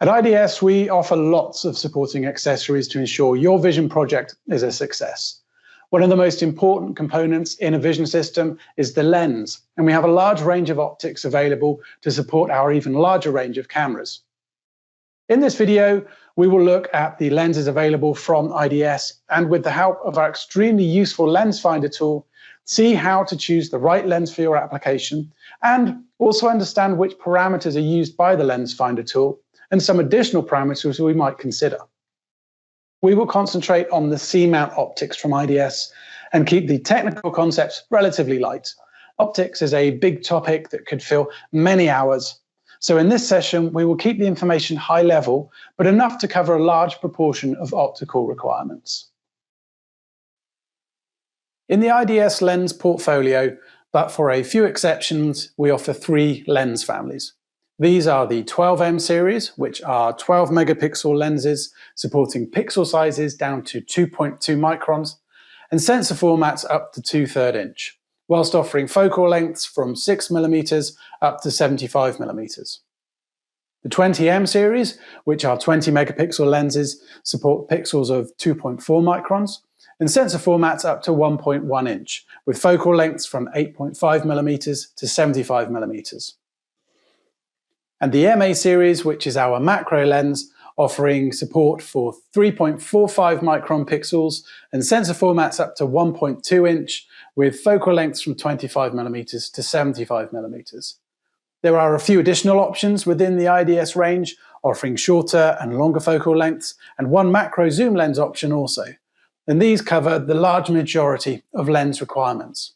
At IDS, we offer lots of supporting accessories to ensure your vision project is a success. One of the most important components in a vision system is the lens, and we have a large range of optics available to support our even larger range of cameras. In this video, we will look at the lenses available from IDS, and with the help of our extremely useful Lens Finder tool, see how to choose the right lens for your application, and also understand which parameters are used by the Lens Finder tool, and some additional parameters we might consider. We will concentrate on the C-mount optics from IDS and keep the technical concepts relatively light. Optics is a big topic that could fill many hours. So in this session, we will keep the information high level, but enough to cover a large proportion of optical requirements. In the IDS lens portfolio, but for a few exceptions, we offer 3 lens families. These are the 12M series, which are 12 megapixel lenses supporting pixel sizes down to 2.2 microns and sensor formats up to 2/3 inch, whilst offering focal lengths from 6mm up to 75mm. The 20M series, which are 20 megapixel lenses, support pixels of 2.4 microns and sensor formats up to 1.1 inch, with focal lengths from 8.5mm to 75mm. And the MA series, which is our macro lens, offering support for 3.45 micron pixels and sensor formats up to 1.2 inch, with focal lengths from 25mm to 75mm. There are a few additional options within the IDS range, offering shorter and longer focal lengths, and one macro zoom lens option also. And these cover the large majority of lens requirements.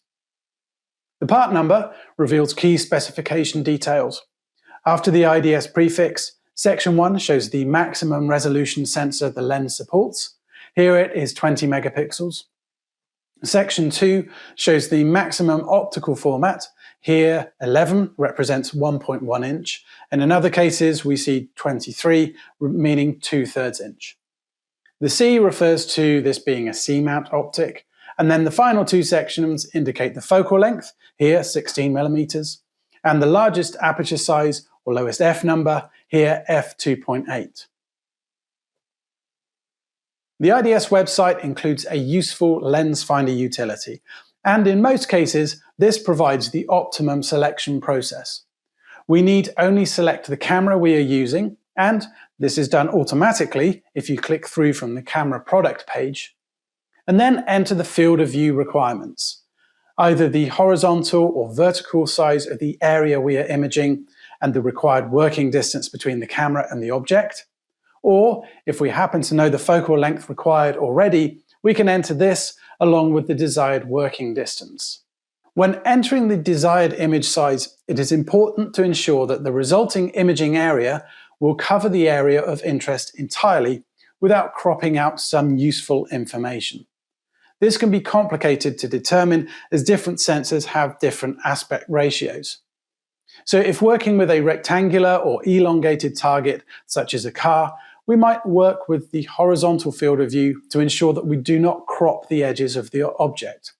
The part number reveals key specification details. After the IDS prefix, Section 1 shows the maximum resolution sensor the lens supports. Here it is 20 megapixels. Section 2 shows the maximum optical format. Here 11 represents 1.1 inch, and in other cases we see 23, meaning 2/3 inch. The C refers to this being a C-mount optic, and then the final 2 sections indicate the focal length, here 16mm, and the largest aperture size or lowest f number, here f2.8. The IDS website includes a useful lens finder utility, and in most cases this provides the optimum selection process. We need only select the camera we are using, and this is done automatically if you click through from the camera product page, and then enter the field of view requirements, either the horizontal or vertical size of the area we are imaging and the required working distance between the camera and the object. Or, if we happen to know the focal length required already, we can enter this along with the desired working distance. When entering the desired image size, it is important to ensure that the resulting imaging area will cover the area of interest entirely without cropping out some useful information. This can be complicated to determine as different sensors have different aspect ratios. So if working with a rectangular or elongated target, such as a car, we might work with the horizontal field of view to ensure that we do not crop the edges of the object.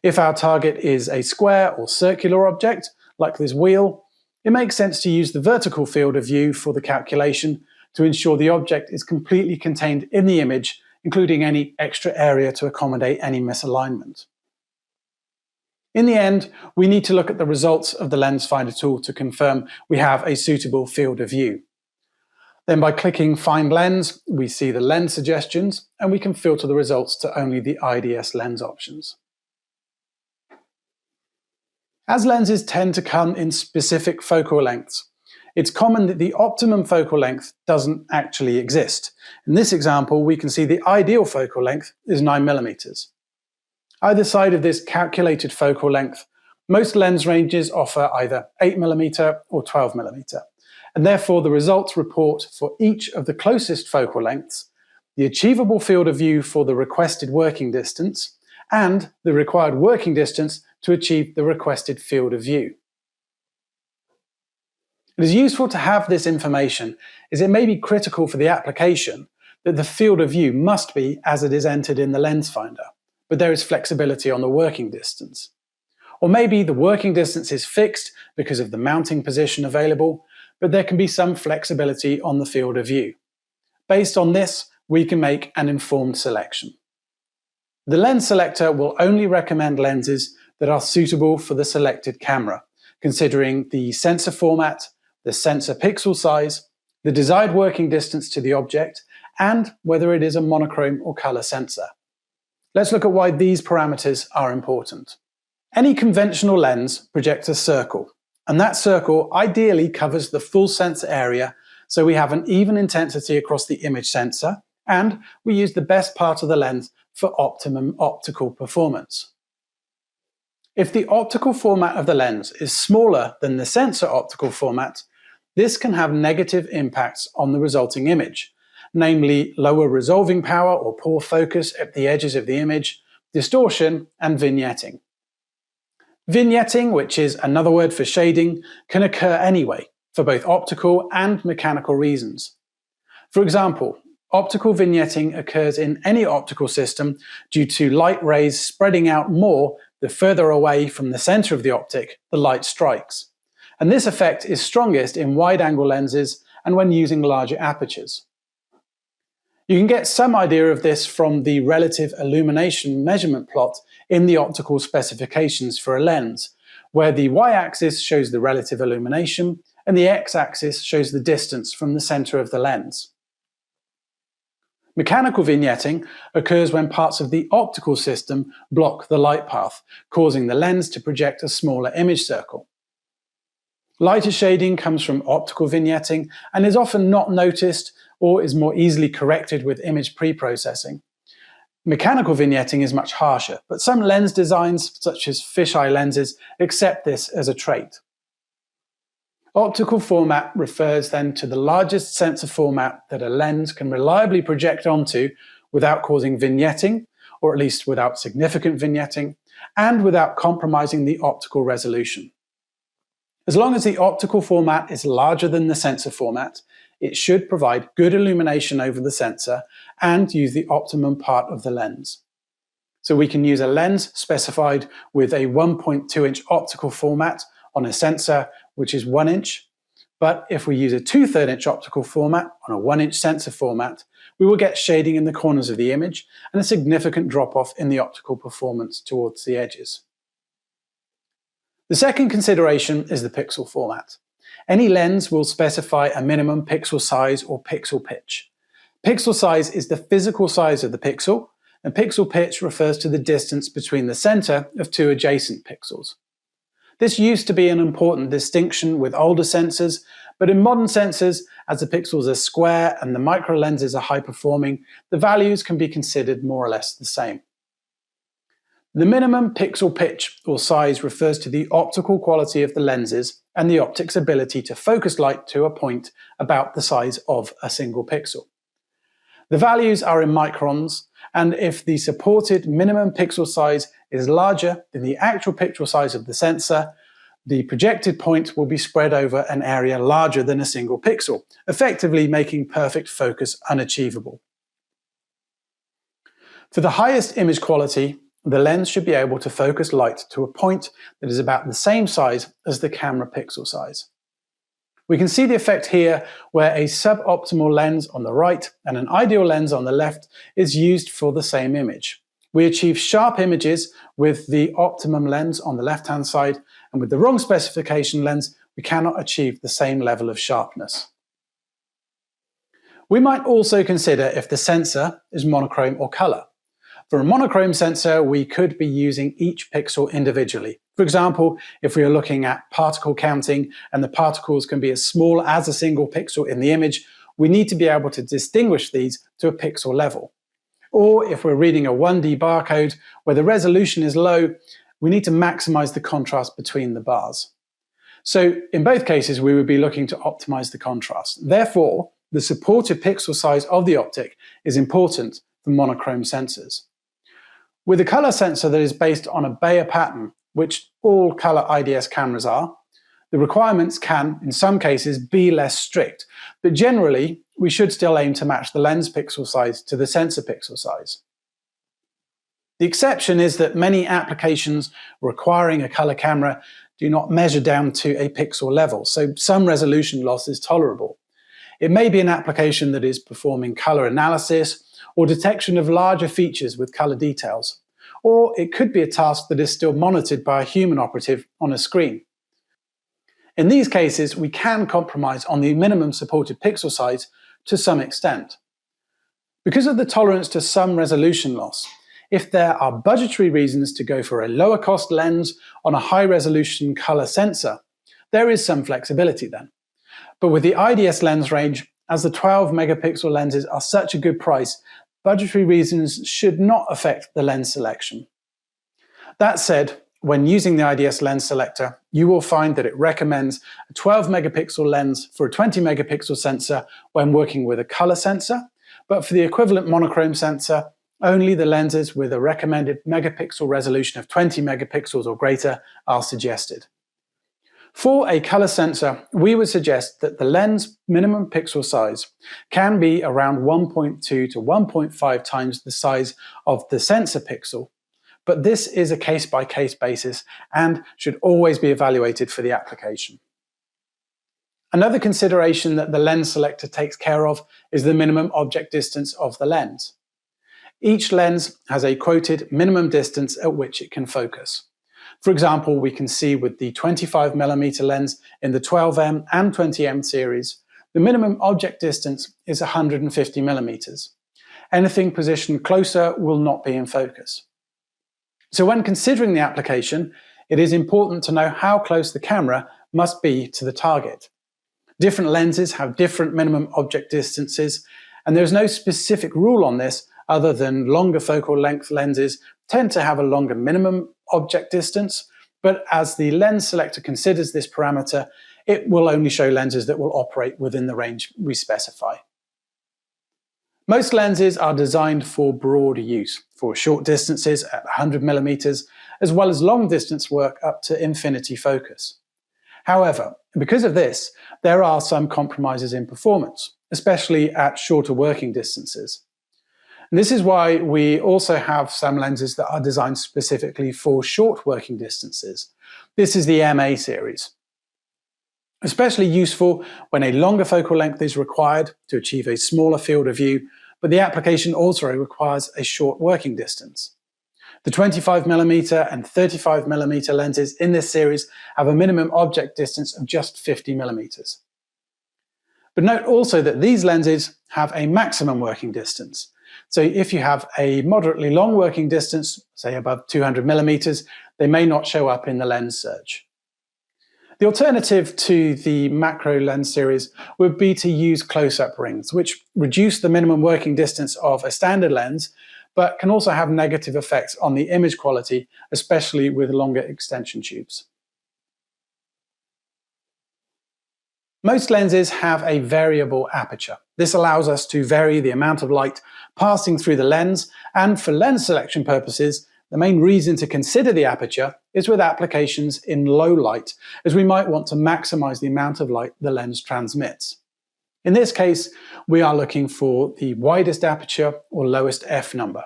If our target is a square or circular object, like this wheel, it makes sense to use the vertical field of view for the calculation to ensure the object is completely contained in the image, including any extra area to accommodate any misalignment. In the end, we need to look at the results of the Lens Finder tool to confirm we have a suitable field of view. Then by clicking Find Lens, we see the lens suggestions, and we can filter the results to only the IDS lens options. As lenses tend to come in specific focal lengths, it's common that the optimum focal length doesn't actually exist. In this example, we can see the ideal focal length is 9mm. Either side of this calculated focal length, most lens ranges offer either 8mm or 12mm, and therefore the results report for each of the closest focal lengths, the achievable field of view for the requested working distance, and the required working distance to achieve the requested field of view. It is useful to have this information, as it may be critical for the application that the field of view must be as it is entered in the lens finder, but there is flexibility on the working distance. Or maybe the working distance is fixed because of the mounting position available, but there can be some flexibility on the field of view. Based on this, we can make an informed selection. The lens selector will only recommend lenses that are suitable for the selected camera, considering the sensor format, the sensor pixel size, the desired working distance to the object, and whether it is a monochrome or color sensor. Let's look at why these parameters are important. Any conventional lens projects a circle, and that circle ideally covers the full sensor area, so we have an even intensity across the image sensor, and we use the best part of the lens for optimum optical performance. If the optical format of the lens is smaller than the sensor optical format, this can have negative impacts on the resulting image, namely lower resolving power or poor focus at the edges of the image, distortion, and vignetting. Vignetting, which is another word for shading, can occur anyway, for both optical and mechanical reasons. For example, optical vignetting occurs in any optical system due to light rays spreading out more the further away from the center of the optic the light strikes. And this effect is strongest in wide-angle lenses and when using larger apertures. You can get some idea of this from the relative illumination measurement plot in the optical specifications for a lens, where the y-axis shows the relative illumination and the x-axis shows the distance from the center of the lens. Mechanical vignetting occurs when parts of the optical system block the light path, causing the lens to project a smaller image circle. Lighter shading comes from optical vignetting and is often not noticed or is more easily corrected with image pre-processing. Mechanical vignetting is much harsher, but some lens designs, such as fisheye lenses, accept this as a trait. Optical format refers then to the largest sensor format that a lens can reliably project onto without causing vignetting, or at least without significant vignetting, and without compromising the optical resolution. As long as the optical format is larger than the sensor format, it should provide good illumination over the sensor and use the optimum part of the lens. So we can use a lens specified with a 1.2-inch optical format on a sensor which is 1 inch, but if we use a 2/3 inch optical format on a 1-inch sensor format, we will get shading in the corners of the image and a significant drop-off in the optical performance towards the edges. The second consideration is the pixel format. Any lens will specify a minimum pixel size or pixel pitch. Pixel size is the physical size of the pixel, and pixel pitch refers to the distance between the center of two adjacent pixels. This used to be an important distinction with older sensors, but in modern sensors, as the pixels are square and the micro lenses are high-performing, the values can be considered more or less the same. The minimum pixel pitch or size refers to the optical quality of the lenses and the optic's ability to focus light to a point about the size of a single pixel. The values are in microns, and if the supported minimum pixel size is larger than the actual pixel size of the sensor, the projected point will be spread over an area larger than a single pixel, effectively making perfect focus unachievable. For the highest image quality, the lens should be able to focus light to a point that is about the same size as the camera pixel size. We can see the effect here where a suboptimal lens on the right and an ideal lens on the left is used for the same image. We achieve sharp images with the optimum lens on the left-hand side, and with the wrong specification lens, we cannot achieve the same level of sharpness. We might also consider if the sensor is monochrome or color. For a monochrome sensor, we could be using each pixel individually. For example, if we are looking at particle counting and the particles can be as small as a single pixel in the image, we need to be able to distinguish these to a pixel level. Or if we're reading a 1D barcode where the resolution is low, we need to maximize the contrast between the bars. So in both cases, we would be looking to optimize the contrast. Therefore, the supported pixel size of the optic is important for monochrome sensors. With a color sensor that is based on a Bayer pattern, which all color IDS cameras are, the requirements can, in some cases, be less strict, but generally, we should still aim to match the lens pixel size to the sensor pixel size. The exception is that many applications requiring a color camera do not measure down to a pixel level, so some resolution loss is tolerable. It may be an application that is performing color analysis or detection of larger features with color details, or it could be a task that is still monitored by a human operative on a screen. In these cases, we can compromise on the minimum supported pixel size to some extent. Because of the tolerance to some resolution loss, if there are budgetary reasons to go for a lower cost lens on a high resolution color sensor, there is some flexibility then. But with the IDS lens range, as the 12 megapixel lenses are such a good price, budgetary reasons should not affect the lens selection. That said, when using the IDS lens selector, you will find that it recommends a 12 megapixel lens for a 20 megapixel sensor when working with a color sensor, but for the equivalent monochrome sensor, only the lenses with a recommended megapixel resolution of 20 megapixels or greater are suggested. For a color sensor, we would suggest that the lens minimum pixel size can be around 1.2 to 1.5 times the size of the sensor pixel, but this is a case-by-case basis and should always be evaluated for the application. Another consideration that the lens selector takes care of is the minimum object distance of the lens. Each lens has a quoted minimum distance at which it can focus. For example, we can see with the 25mm lens in the 12M and 20M series, the minimum object distance is 150mm. Anything positioned closer will not be in focus. So when considering the application, it is important to know how close the camera must be to the target. Different lenses have different minimum object distances, and there is no specific rule on this other than longer focal length lenses tend to have a longer minimum object distance, but as the lens selector considers this parameter, it will only show lenses that will operate within the range we specify. Most lenses are designed for broad use, for short distances at 100mm, as well as long distance work up to infinity focus. However, because of this, there are some compromises in performance, especially at shorter working distances. And this is why we also have some lenses that are designed specifically for short working distances. This is the MA series. Especially useful when a longer focal length is required to achieve a smaller field of view, but the application also requires a short working distance. The 25mm and 35mm lenses in this series have a minimum object distance of just 50mm. But note also that these lenses have a maximum working distance. So if you have a moderately long working distance, say above 200mm, they may not show up in the lens search. The alternative to the macro lens series would be to use close-up rings, which reduce the minimum working distance of a standard lens, but can also have negative effects on the image quality, especially with longer extension tubes. Most lenses have a variable aperture. This allows us to vary the amount of light passing through the lens, and for lens selection purposes, the main reason to consider the aperture is with applications in low light, as we might want to maximize the amount of light the lens transmits. In this case, we are looking for the widest aperture or lowest f number.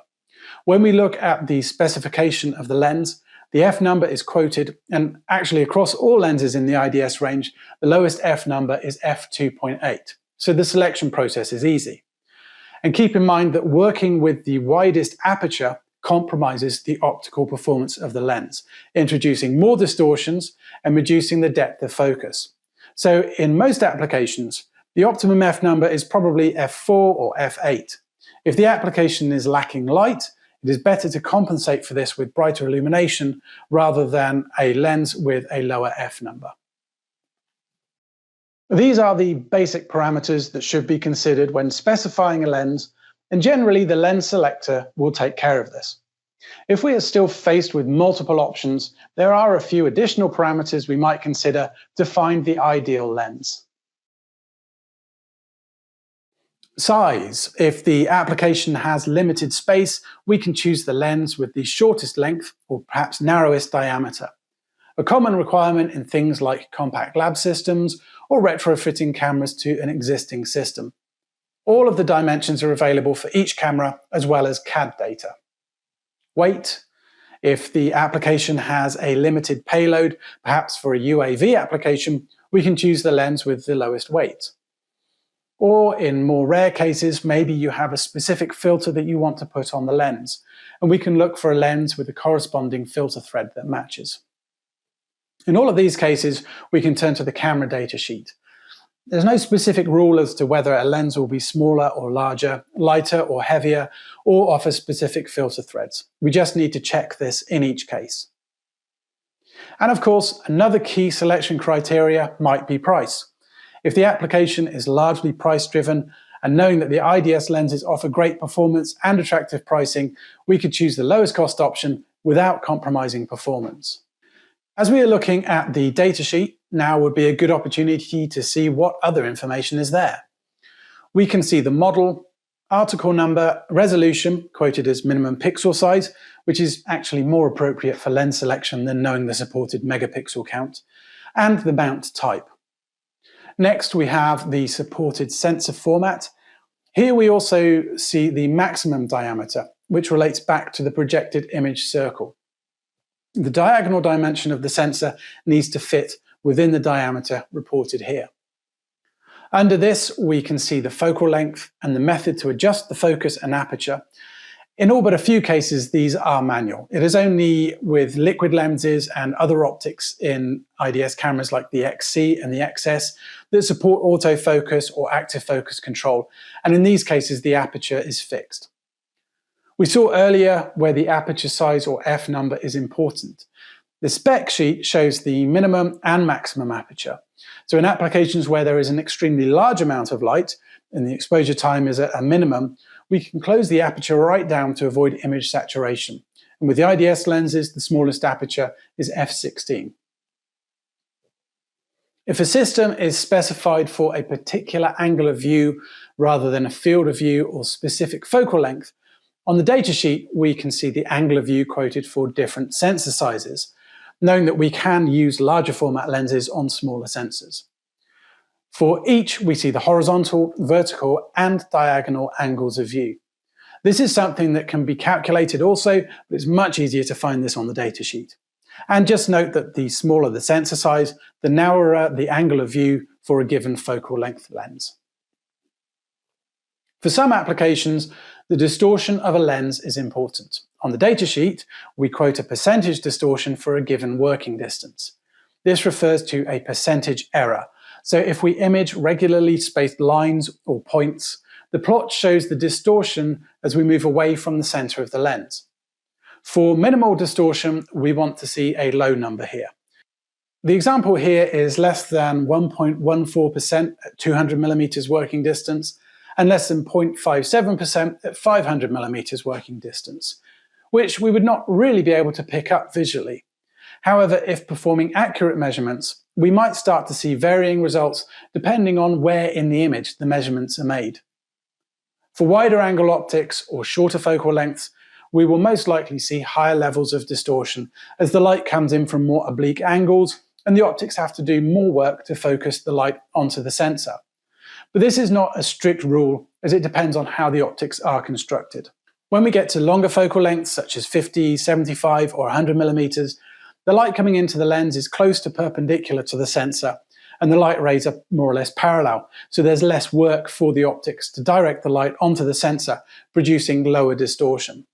When we look at the specification of the lens, the f number is quoted, and actually across all lenses in the IDS range, the lowest f number is f2.8. So the selection process is easy. And keep in mind that working with the widest aperture compromises the optical performance of the lens, introducing more distortions and reducing the depth of focus. So in most applications, the optimum f number is probably f4 or f8. If the application is lacking light, it is better to compensate for this with brighter illumination rather than a lens with a lower f number. These are the basic parameters that should be considered when specifying a lens, and generally the lens selector will take care of this. If we are still faced with multiple options, there are a few additional parameters we might consider to find the ideal lens. Size. If the application has limited space, we can choose the lens with the shortest length or perhaps narrowest diameter. A common requirement in things like compact lab systems or retrofitting cameras to an existing system. All of the dimensions are available for each camera as well as CAD data. Weight. If the application has a limited payload, perhaps for a UAV application, we can choose the lens with the lowest weight. Or in more rare cases, maybe you have a specific filter that you want to put on the lens, and we can look for a lens with a corresponding filter thread that matches. In all of these cases, we can turn to the camera datasheet. There's no specific rule as to whether a lens will be smaller or larger, lighter or heavier, or offer specific filter threads. We just need to check this in each case. And of course, another key selection criteria might be price. If the application is largely price-driven, and knowing that the IDS lenses offer great performance and attractive pricing, we could choose the lowest cost option without compromising performance. As we are looking at the datasheet, now would be a good opportunity to see what other information is there. We can see the model, article number, resolution, quoted as minimum pixel size, which is actually more appropriate for lens selection than knowing the supported megapixel count, and the mount type. Next, we have the supported sensor format. Here we also see the maximum diameter, which relates back to the projected image circle. The diagonal dimension of the sensor needs to fit within the diameter reported here. Under this, we can see the focal length and the method to adjust the focus and aperture. In all but a few cases, these are manual. It is only with liquid lenses and other optics in IDS cameras like the XC and the XS that support autofocus or active focus control, and in these cases, the aperture is fixed. We saw earlier where the aperture size or f number is important. The spec sheet shows the minimum and maximum aperture. So in applications where there is an extremely large amount of light and the exposure time is at a minimum, we can close the aperture right down to avoid image saturation. And with the IDS lenses, the smallest aperture is f16. If a system is specified for a particular angle of view rather than a field of view or specific focal length, on the datasheet we can see the angle of view quoted for different sensor sizes, knowing that we can use larger format lenses on smaller sensors. For each, we see the horizontal, vertical, and diagonal angles of view. This is something that can be calculated also, but it's much easier to find this on the datasheet. And just note that the smaller the sensor size, the narrower the angle of view for a given focal length lens. For some applications, the distortion of a lens is important. On the datasheet, we quote a percentage distortion for a given working distance. This refers to a percentage error. So if we image regularly spaced lines or points, the plot shows the distortion as we move away from the center of the lens. For minimal distortion, we want to see a low number here. The example here is less than 1.14% at 200 millimeters working distance and less than 0.57% at 500 millimeters working distance, which we would not really be able to pick up visually. However, if performing accurate measurements, we might start to see varying results depending on where in the image the measurements are made. For wider angle optics or shorter focal lengths, we will most likely see higher levels of distortion as the light comes in from more oblique angles and the optics have to do more work to focus the light onto the sensor. But this is not a strict rule, as it depends on how the optics are constructed. When we get to longer focal lengths, such as 50, 75 or 100 millimeters, the light coming into the lens is close to perpendicular to the sensor, and the light rays are more or less parallel, so there's less work for the optics to direct the light onto the sensor, producing lower distortion.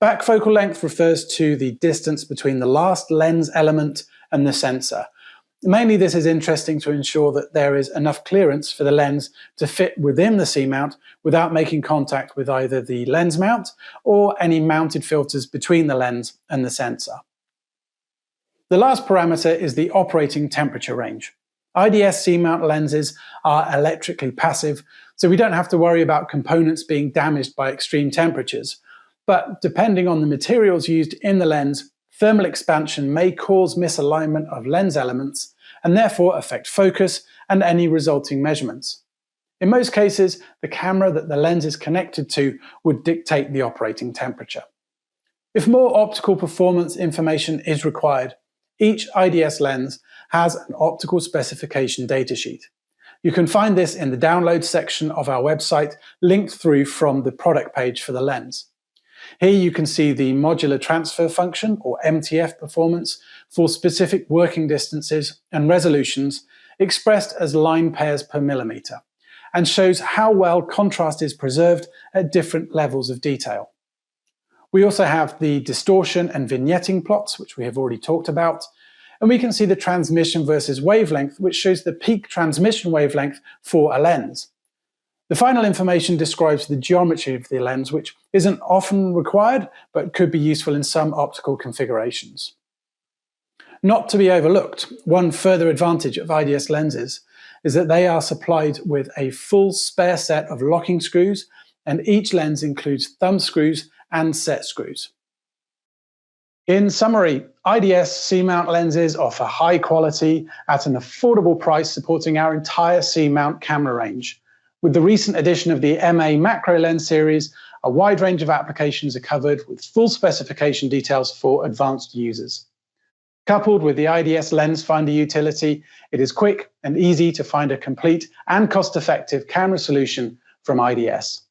Back focal length refers to the distance between the last lens element and the sensor. Mainly this is interesting to ensure that there is enough clearance for the lens to fit within the C-mount without making contact with either the lens mount or any mounted filters between the lens and the sensor. The last parameter is the operating temperature range. IDS C-mount lenses are electrically passive, so we don't have to worry about components being damaged by extreme temperatures. But depending on the materials used in the lens, thermal expansion may cause misalignment of lens elements and therefore affect focus and any resulting measurements. In most cases, the camera that the lens is connected to would dictate the operating temperature. If more optical performance information is required, each IDS lens has an optical specification datasheet. You can find this in the download section of our website, linked through from the product page for the lens. Here you can see the modular transfer function, or MTF performance, for specific working distances and resolutions expressed as line pairs per millimetre, and shows how well contrast is preserved at different levels of detail. We also have the distortion and vignetting plots, which we have already talked about, and we can see the transmission versus wavelength, which shows the peak transmission wavelength for a lens. The final information describes the geometry of the lens, which isn't often required, but could be useful in some optical configurations. Not to be overlooked, one further advantage of IDS lenses is that they are supplied with a full spare set of locking screws, and each lens includes thumb screws and set screws. In summary, IDS C-mount lenses offer high quality at an affordable price, supporting our entire C-mount camera range. With the recent addition of the MA macro lens series, a wide range of applications are covered with full specification details for advanced users. Coupled with the IDS Lens Finder utility, it is quick and easy to find a complete and cost-effective camera solution from IDS.